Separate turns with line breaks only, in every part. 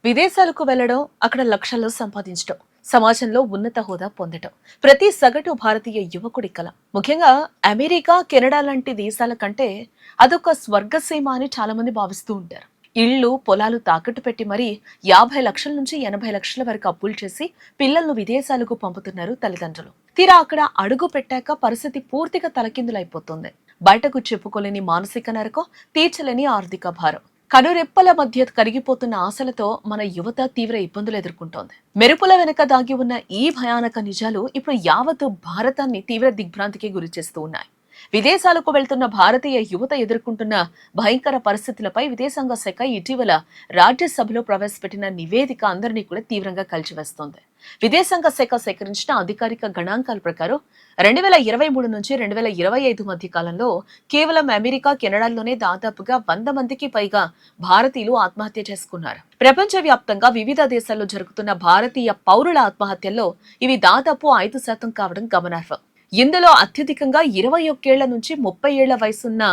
విదేశాలకు వెళ్లడం, అక్కడ లక్షల్లో సంపాదించడం, సమాజంలో ఉన్నత హోదా పొందడం ప్రతి సగటు భారతీయ యువకుడి కల. ముఖ్యంగా అమెరికా, కెనడా లాంటి దేశాల కంటే అదొక స్వర్గసీమ అని చాలా మంది భావిస్తూ ఉంటారు. ఇళ్ళు, పొలాలు తాకట్టు పెట్టి మరీ 50 లక్షల నుంచి 80 లక్షల వరకు అప్పులు చేసి పిల్లలను విదేశాలకు పంపుతున్నారు తల్లిదండ్రులు. తీరా అక్కడ అడుగు పెట్టాక పరిస్థితి పూర్తిగా తలకిందులైపోతుంది. బయటకు చెప్పుకోలేని మానసిక నరకం, తీర్చలేని ఆర్థిక భారం. కనురెప్పల మధ్య కరిగిపోతున్న ఆశలతో మన యువత తీవ్ర ఇబ్బందులు ఎదుర్కొంటోంది. మెరుపుల వెనుక దాగి ఉన్న ఈ భయానక నిజాలు ఇప్పుడు యావత్ భారతాన్ని తీవ్ర దిగ్భ్రాంతికి గురిచేస్తూ ఉన్నాయి. విదేశాలకు వెళ్తున్న భారతీయ యువత ఎదుర్కొంటున్న భయంకర పరిస్థితులపై విదేశాంగ శాఖ ఇటీవల రాజ్యసభలో ప్రవేశపెట్టిన నివేదిక అందరినీ కూడా తీవ్రంగా కలిచివేస్తోంది. విదేశాంగ శాఖ సేకరించిన అధికారిక గణాంకాల ప్రకారం 2023 నుంచి 2025 మధ్య కాలంలో కేవలం అమెరికా, కెనడాల్లోనే దాదాపుగా 100 మందికి పైగా భారతీయులు ఆత్మహత్య చేసుకున్నారు. ప్రపంచవ్యాప్తంగా వివిధ దేశాల్లో జరుగుతున్న భారతీయ పౌరుల ఆత్మహత్యల్లో ఇవి దాదాపు 5% కావడం గమనార్హం. ఇందులో అత్యధికంగా 21 ఏళ్ల నుంచి 30 ఏళ్ల వయసున్న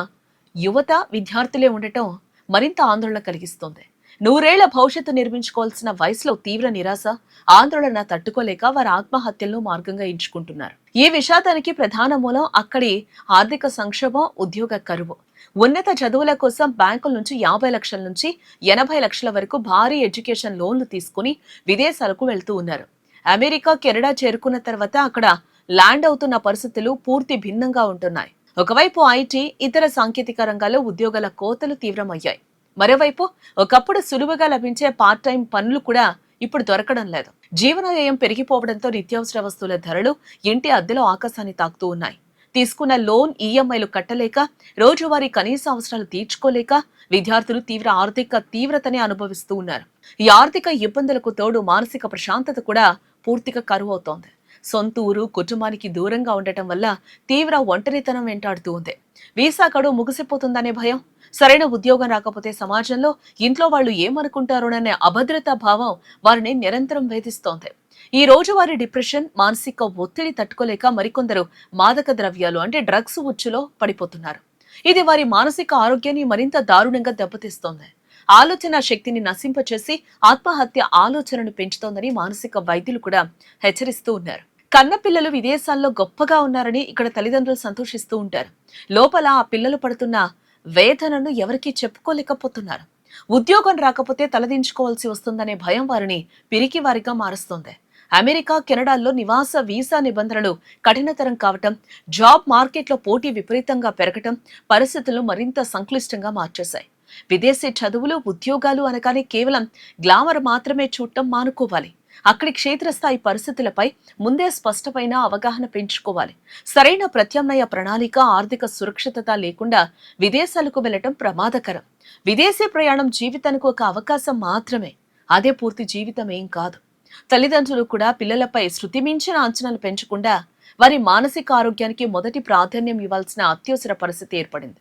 యువత, విద్యార్థులే ఉండటం మరింత ఆందోళన కలిగిస్తోంది. 100 ఏళ్ల భవిష్యత్తు నిర్మించుకోవాల్సిన వయసులో తీవ్ర నిరాశ, ఆందోళన తట్టుకోలేక వారు ఆత్మహత్యలను మార్గంగా ఎంచుకుంటున్నారు. ఈ విషాదానికి ప్రధాన మూలం అక్కడి ఆర్థిక సంక్షోభం, ఉద్యోగ కరువు. ఉన్నత చదువుల కోసం బ్యాంకుల నుంచి 50 లక్షల నుంచి 80 లక్షల వరకు భారీ ఎడ్యుకేషన్ లోన్లు తీసుకుని విదేశాలకు వెళ్తూ ఉన్నారు. అమెరికా, కెనడా చేరుకున్న తర్వాత అక్కడ ల్యాండ్ అవుతున్న పరిస్థితులు పూర్తి భిన్నంగా ఉంటున్నాయి. ఒకవైపు ఐటీ, ఇతర సాంకేతిక రంగాల్లో ఉద్యోగాల కోతలు తీవ్రమయ్యాయి. మరోవైపు ఒకప్పుడు సులువుగా లభించే పార్ట్ టైం పనులు కూడా ఇప్పుడు దొరకడం లేదు. జీవన వ్యయం పెరిగిపోవడంతో నిత్యావసర వస్తువుల ధరలు, ఇంటి అద్దెలు ఆకాశాన్ని తాకుతూ ఉన్నాయి. తీసుకున్న లోన్ ఈఎంఐలు కట్టలేక, రోజువారీ కనీస అవసరాలు తీర్చుకోలేక విద్యార్థులు తీవ్ర ఆర్థిక తీవ్రతని అనుభవిస్తూ ఉన్నారు. ఈ ఆర్థిక ఇబ్బందులకు తోడు మానసిక ప్రశాంతత కూడా పూర్తిగా కరువు అవుతోంది. సొంత ఊరు, కుటుంబానికి దూరంగా ఉండటం వల్ల తీవ్ర ఒంటరితనం వెంటాడుతూ ఉంది. వీసా గడువు ముగిసిపోతుందనే భయం, సరైన ఉద్యోగం రాకపోతే సమాజంలో ఇంట్లో వాళ్ళు ఏమనుకుంటారోననే అభద్రతా భావం వారిని నిరంతరం వేధిస్తోంది. ఈ రోజువారీ డిప్రెషన్, మానసిక ఒత్తిడి తట్టుకోలేక మరికొందరు మాదక ద్రవ్యాలు అంటే డ్రగ్స్ ఉచ్చులో పడిపోతున్నారు. ఇది వారి మానసిక ఆరోగ్యాన్ని మరింత దారుణంగా దెబ్బతీస్తోంది. ఆలోచన శక్తిని నశింపచేసి ఆత్మహత్య ఆలోచనను పెంచుతోందని మానసిక వైద్యులు కూడా హెచ్చరిస్తూ ఉన్నారు. కన్నపిల్లలు విదేశాల్లో గొప్పగా ఉన్నారని ఇక్కడ తల్లిదండ్రులు సంతోషిస్తూ ఉంటారు. లోపల ఆ పిల్లలు పడుతున్న వేదనను ఎవరికీ చెప్పుకోలేకపోతున్నారు. ఉద్యోగం రాకపోతే తలదించుకోవాల్సి వస్తుందనే భయం వారిని పిరికివారిగా మారుస్తోంది. అమెరికా, కెనడాల్లో నివాస వీసా నిబంధనలు కఠినతరం కావటం, జాబ్ మార్కెట్లో పోటీ విపరీతంగా పెరగటం పరిస్థితులను మరింత సంక్లిష్టంగా మార్చేశాయి. విదేశీ చదువులు, ఉద్యోగాలు అనగానే కేవలం గ్లామర్ మాత్రమే చూడటం మానుకోవాలి. అక్కడి క్షేత్రస్థాయి పరిస్థితులపై ముందే స్పష్టమైన అవగాహన పెంచుకోవాలి. సరైన ప్రత్యామ్నాయ ప్రణాళిక, ఆర్థిక సురక్షితత లేకుండా విదేశాలకు వెళ్లటం ప్రమాదకరం. విదేశీ ప్రయాణం జీవితానికి ఒక అవకాశం మాత్రమే, అదే పూర్తి జీవితం ఏం కాదు. తల్లిదండ్రులు కూడా పిల్లలపై శృతిమించిన అంచనాలు పెంచకుండా వారి మానసిక ఆరోగ్యానికి మొదటి ప్రాధాన్యం ఇవ్వాల్సిన అత్యవసర పరిస్థితి ఏర్పడింది.